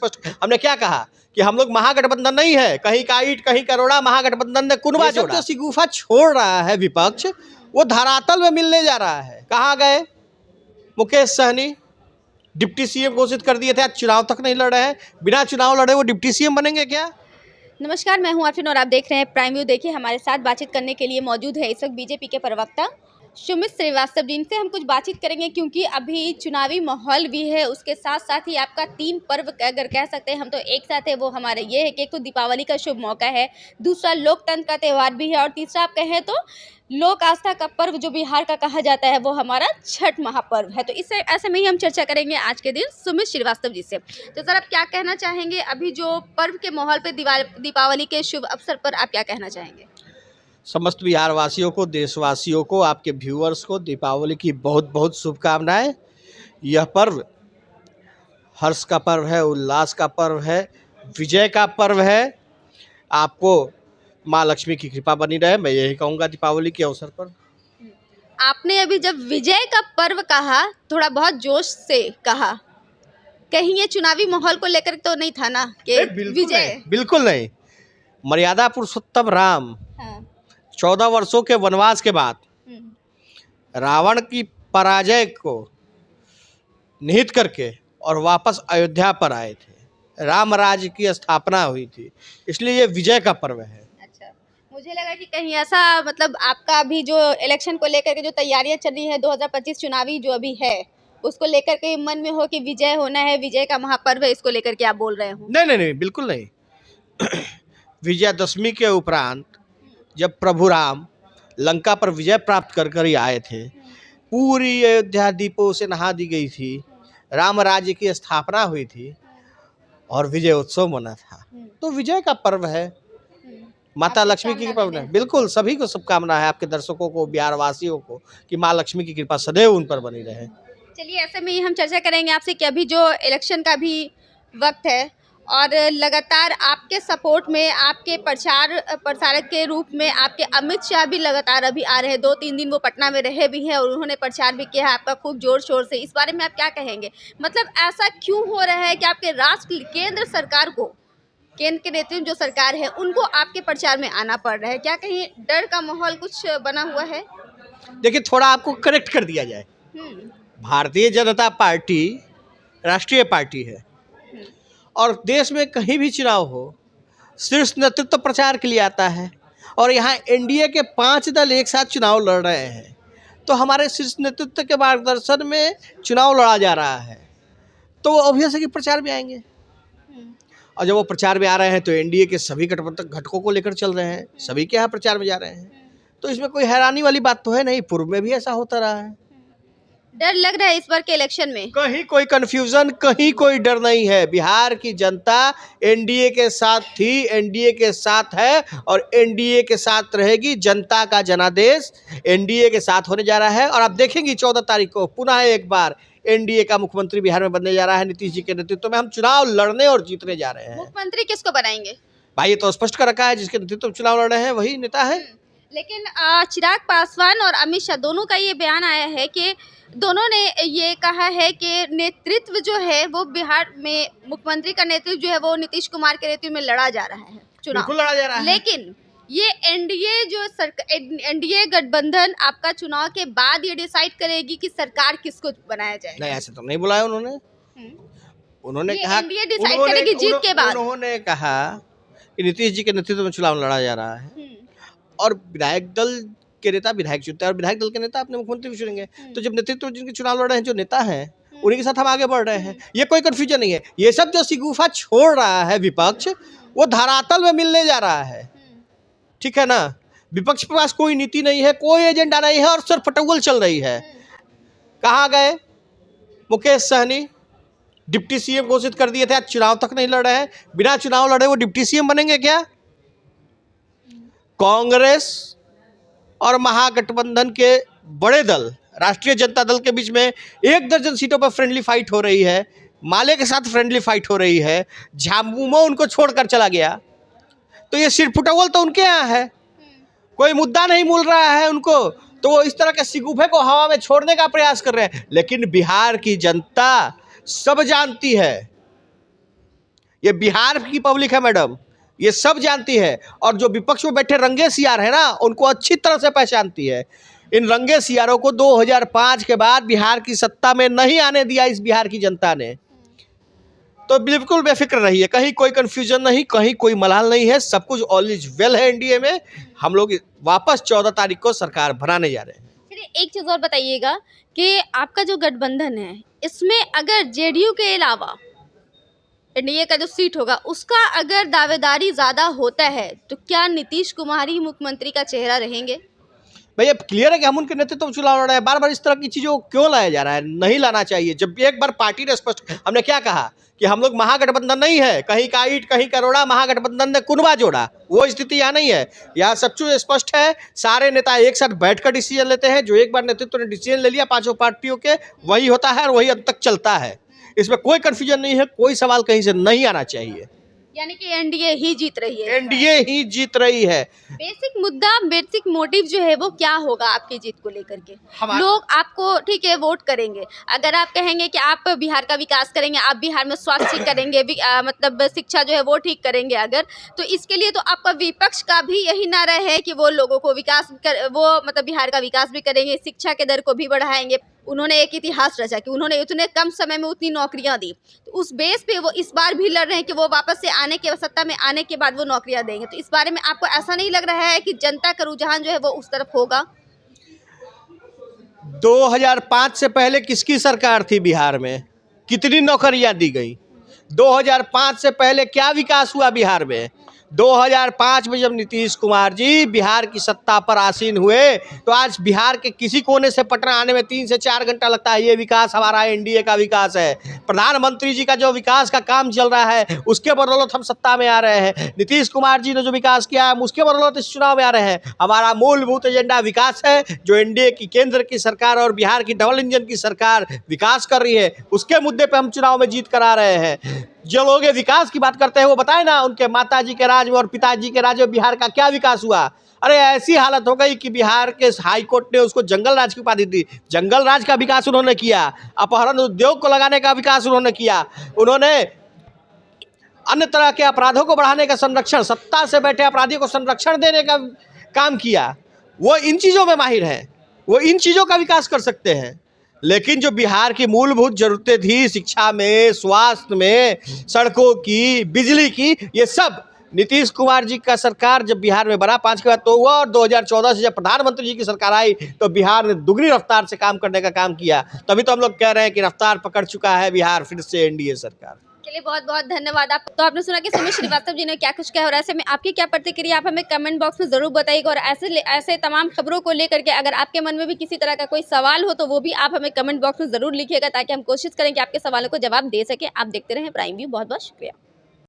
स्पष्ट। हमने क्या कहा कि हम लोग महागठबंधन नहीं है, कहीं का ईंट कहीं करोड़ा, महागठबंधन ने कुनबा जोड़ा। जो शगुफा छोड़ रहा है विपक्ष, वो धरातल में मिलने जा रहा है। कहाँ गए मुकेश सहनी? डिप्टी सीएम घोषित कर दिए थे, आज चुनाव तक नहीं लड़ रहे हैं। बिना चुनाव लड़े वो डिप्टी सीएम बनेंगे क्या? नमस्कार, मैं हूं आफरीन और आप देख रहे हैं प्राइम व्यू। देखिए, हमारे साथ बातचीत करने के लिए मौजूद है इस वक्त बीजेपी के प्रवक्ता सुमित श्रीवास्तव, जिनसे हम कुछ बातचीत करेंगे क्योंकि अभी चुनावी माहौल भी है, उसके साथ साथ ही आपका 3 पर्व अगर कह सकते हैं हम तो एक साथ है, वो हमारे ये है कि एक तो दीपावली का शुभ मौका है, दूसरा लोकतंत्र का त्यौहार भी है और तीसरा आप कहें तो लोक आस्था का पर्व जो बिहार का कहा जाता है वो हमारा छठ महापर्व है। तो इससे ऐसे में ही हम चर्चा करेंगे आज के दिन सुमित श्रीवास्तव जी से। तो सर, आप क्या कहना चाहेंगे अभी जो पर्व के माहौल पे दीपावली के शुभ अवसर पर आप क्या कहना चाहेंगे? समस्त बिहार वासियों को, देशवासियों को, आपके व्यूअर्स को दीपावली की बहुत बहुत शुभकामनाएं। यह पर्व हर्ष का पर्व है, उल्लास का पर्व है, विजय का पर्व है। आपको माँ लक्ष्मी की कृपा बनी रहे, मैं यही कहूँगा दीपावली के अवसर पर। आपने अभी जब विजय का पर्व कहा, थोड़ा बहुत जोश से कहा, कहीं ये चुनावी माहौल को लेकर तो नहीं था ना कि विजय? बिल्कुल नहीं। मर्यादा पुरुषोत्तम राम हाँ। 14 वर्षों के वनवास के बाद रावण की पराजय को निहित करके और वापस अयोध्या पर आए थे। राम राज्य की स्थापना हुई थी, इसलिए ये विजय का पर्व है। अच्छा, मुझे लगा कि कहीं ऐसा मतलब आपका अभी जो इलेक्शन को लेकर के जो तैयारियां चल रही है 2025 चुनावी जो अभी है, उसको लेकर के मन में हो कि विजय होना है, विजय का महापर्व है, इसको लेकर के आप बोल रहे हो? नहीं नहीं नहीं, बिल्कुल नहीं। विजयादशमी के उपरांत जब प्रभु राम लंका पर विजय प्राप्त कर कर ही आए थे, पूरी अयोध्या दीपों से नहा दी गई थी, राम राज्य की स्थापना हुई थी और विजय उत्सव मना था, तो विजय का पर्व है। माता लक्ष्मी की कृपा बने। बिल्कुल, सभी को शुभकामना है, आपके दर्शकों को, बिहार वासियों को, कि माँ लक्ष्मी की कृपा सदैव उन पर बनी रहे। चलिए, ऐसे में ही हम चर्चा करेंगे आपसे कि अभी जो इलेक्शन का भी वक्त है और लगातार आपके सपोर्ट में, आपके प्रचारक के रूप में आपके अमित शाह भी लगातार अभी आ रहे हैं। 2-3 दिन वो पटना में रहे भी हैं और उन्होंने प्रचार भी किया है आपका खूब जोर शोर से। इस बारे में आप क्या कहेंगे? मतलब ऐसा क्यों हो रहा है कि आपके केंद्र सरकार को, केंद्र के नेतृत्व जो सरकार है, उनको आपके प्रचार में आना पड़ रहा है? क्या कहीं डर का माहौल कुछ बना हुआ है? देखिए, थोड़ा आपको करेक्ट कर दिया जाए। भारतीय जनता पार्टी राष्ट्रीय पार्टी है और देश में कहीं भी चुनाव हो, शीर्ष नेतृत्व प्रचार के लिए आता है और यहाँ एनडीए के 5 दल एक साथ चुनाव लड़ रहे हैं, तो हमारे शीर्ष नेतृत्व के मार्गदर्शन में चुनाव लड़ा जा रहा है, तो वो ऑब्वियस है कि प्रचार में आएंगे। और जब वो प्रचार में आ रहे हैं तो एनडीए के सभी घटकों को लेकर चल रहे हैं, सभी के यहाँ प्रचार में जा रहे हैं, तो इसमें कोई हैरानी वाली बात तो है नहीं। पूर्व में भी ऐसा होता रहा है। डर लग रहा है इस बार के इलेक्शन में? कहीं कोई कंफ्यूजन, कहीं कोई डर नहीं है। बिहार की जनता एनडीए के साथ थी, एनडीए के साथ है और एनडीए के साथ रहेगी। जनता का जनादेश एनडीए के साथ होने जा रहा है और आप देखेंगे 14 तारीख को पुनः एक बार एनडीए का मुख्यमंत्री बिहार में बनने जा रहा है। नीतीश जी के नेतृत्व में हम चुनाव लड़ने और जीतने जा रहे हैं। मुख्यमंत्री किसको बनाएंगे? भाई, ये तो स्पष्ट कर रखा है, जिसके नेतृत्व में चुनाव लड़ रहे हैं वही नेता है। लेकिन चिराग पासवान और अमित शाह दोनों का ये बयान आया है कि दोनों ने ये कहा है कि नेतृत्व जो है वो बिहार में, मुख्यमंत्री का नेतृत्व जो है वो नीतीश कुमार के नेतृत्व में लड़ा जा रहा है चुनाव। बिल्कुल लड़ा जा रहा है। लेकिन ये एनडीए गठबंधन आपका चुनाव के बाद ये डिसाइड करेगी कि सरकार किसको बनाया जाए। नहीं, ऐसे तो नहीं बुलाया उन्होंने। उन्होंने कहा एनडीए डिसाइड करेगी जीत के बाद। उन्होंने कहा कि नीतीश जी के नेतृत्व में चुनाव लड़ा जा रहा है और विधायक दल के नेता विधायक चुनते हैं और विधायक दल के नेता अपने मुख्यमंत्री भी चुनेंगे। तो जब नेतृत्व जिनके चुनाव लड़ रहे हैं, जो नेता हैं, उन्हीं के साथ हम आगे बढ़ रहे हैं। ये कोई कंफ्यूजन नहीं है। ये सब जो शगुफा छोड़ रहा है विपक्ष, वो धरातल में मिलने जा रहा है। ठीक है ना? विपक्ष के पास कोई नीति नहीं है, कोई एजेंडा नहीं है और सिर्फ फटौल चल रही है। कहाँ गए मुकेश सहनी? डिप्टी सीएम घोषित कर दिए थे, आज चुनाव तक नहीं लड़ रहे हैं। बिना चुनाव लड़े वो डिप्टी सीएम बनेंगे क्या? कांग्रेस और महागठबंधन के बड़े दल राष्ट्रीय जनता दल के बीच में 1 दर्जन सीटों पर फ्रेंडली फाइट हो रही है। माले के साथ फ्रेंडली फाइट हो रही है। झामुमो उनको छोड़कर चला गया, तो ये सिर्फ फुटबॉल तो उनके यहाँ है, कोई मुद्दा नहीं मिल रहा है उनको, तो वो इस तरह के शगुफे को हवा में छोड़ने का प्रयास कर रहे हैं। लेकिन बिहार की जनता सब जानती है ये बिहार की पब्लिक है मैडम, ये सब जानती है। और जो विपक्ष में बैठे रंगे सियार है ना, उनको अच्छी तरह से पहचानती है। इन रंगे सियारों को 2005 के बाद बिहार की सत्ता में नहीं आने दिया इस बिहार की जनता ने। तो बिल्कुल बेफिक्र रहिए, कहीं कोई कंफ्यूजन नहीं, कहीं कोई मलाल नहीं है, सब कुछ ऑल इज वेल है एनडीए में। हम लोग वापस 14 तारीख को सरकार बनाने जा रहे हैं। चलिए एक चीज़ और बताइएगा कि आपका जो गठबंधन है, इसमें अगर जेडीयू के अलावा एनडीए का जो सीट होगा उसका अगर दावेदारी ज़्यादा होता है तो क्या नीतीश कुमार ही मुख्यमंत्री का चेहरा रहेंगे? भैया क्लियर है कि हम उनके नेतृत्व में चुनाव लड़ रहे हैं। बार बार इस तरह की चीज़ों को क्यों लाया जा रहा है? नहीं लाना चाहिए। जब एक बार पार्टी ने स्पष्ट, हमने क्या कहा कि हम लोग महागठबंधन नहीं है, कहीं का ईंट कहीं का रोड़ा, महागठबंधन ने कुनबा जोड़ा, वो स्थिति यहाँ नहीं है। यहाँ सब कुछ स्पष्ट है। सारे नेता एक साथ बैठकर डिसीजन लेते हैं। जो एक बार नेतृत्व ने डिसीजन ले लिया पांचों पार्टियों के, वही होता है और वही अंत तक चलता है। इसमें कोई कंफ्यूजन नहीं है, कोई सवाल कहीं से नहीं आना चाहिए। यानी कि एनडीए ही जीत रही है। एनडीए ही जीत रही है। बेसिक मुद्दा, बेसिक मोटिव जो है वो क्या होगा आपकी जीत को लेकर के? लोग आपको ठीक है वोट करेंगे, अगर आप कहेंगे कि आप बिहार का विकास करेंगे, आप बिहार में स्वास्थ्य ठीक करेंगे, मतलब शिक्षा जो है वो ठीक करेंगे, अगर तो इसके लिए तो आपका विपक्ष का भी यही नारा है कि वो लोगों को वो मतलब बिहार का विकास भी करेंगे, शिक्षा के दर को भी बढ़ाएंगे। उन्होंने एक इतिहास रचा कि उन्होंने इतने कम समय में उतनी नौकरियां दी, तो उस बेस पे वो इस बार भी लड़ रहे हैं कि वो वापस से सत्ता में आने के बाद वो नौकरियां देंगे। तो इस बारे में आपको ऐसा नहीं लग रहा है कि जनता का रुझान जो है वो उस तरफ होगा? 2005 से पहले किसकी सरकार थी बिहार में? कितनी नौकरियां दी गई? 2005 से पहले क्या विकास हुआ बिहार में? 2005 में जब नीतीश कुमार जी बिहार की सत्ता पर आसीन हुए तो आज बिहार के किसी कोने से पटना आने में 3 से 4 घंटा लगता है। ये विकास हमारा एनडीए का विकास है। प्रधानमंत्री जी का जो विकास का काम चल रहा है उसके बदौलत हम सत्ता में आ रहे हैं। नीतीश कुमार जी ने जो विकास किया हम उसके बदौलत इस चुनाव में आ रहे हैं। हमारा मूलभूत एजेंडा विकास है, जो एनडीए की केंद्र की सरकार और बिहार की डबल इंजन की सरकार विकास कर रही है, उसके मुद्दे पर हम चुनाव में जीत कर आ रहे हैं। जो लोग विकास की बात करते हैं वो बताए ना उनके माताजी के राज में और पिताजी के राज में बिहार का क्या विकास हुआ। अरे ऐसी हालत हो गई कि बिहार के हाई कोर्ट ने उसको जंगल राज की उपाधि दी। जंगल राज का विकास उन्होंने किया, अपहरण उद्योग को लगाने का विकास उन्होंने किया, उन्होंने अन्य तरह के अपराधों को बढ़ाने का संरक्षण, सत्ता से बैठे अपराधियों को संरक्षण देने का काम किया। वो इन चीज़ों में माहिर हैं, वो इन चीज़ों का विकास कर सकते हैं। लेकिन जो बिहार की मूलभूत जरूरतें थी, शिक्षा में, स्वास्थ्य में, सड़कों की, बिजली की, ये सब नीतीश कुमार जी का सरकार जब बिहार में बना 5 के बाद तो हुआ, और 2014 से जब प्रधानमंत्री जी की सरकार आई तो बिहार ने दुगनी रफ्तार से काम करने का काम किया। तभी तो हम लोग कह रहे हैं कि रफ्तार पकड़ चुका है बिहार फिर से एनडीए सरकार। चलिए बहुत बहुत धन्यवाद। आप तो आपने सुना कि सुमित श्रीवास्तव जी ने क्या कुछ कहा और ऐसे में आपकी क्या प्रतिक्रिया आप हमें कमेंट बॉक्स में ज़रूर बताइएगा। और ऐसे तमाम खबरों को लेकर के अगर आपके मन में भी किसी तरह का कोई सवाल हो तो वो भी आप हमें कमेंट बॉक्स में ज़रूर लिखिएगा, ताकि हम कोशिश करें कि आपके सवालों को जवाब दे सकें। आप देखते रहें प्राइम व्यू। बहुत बहुत शुक्रिया।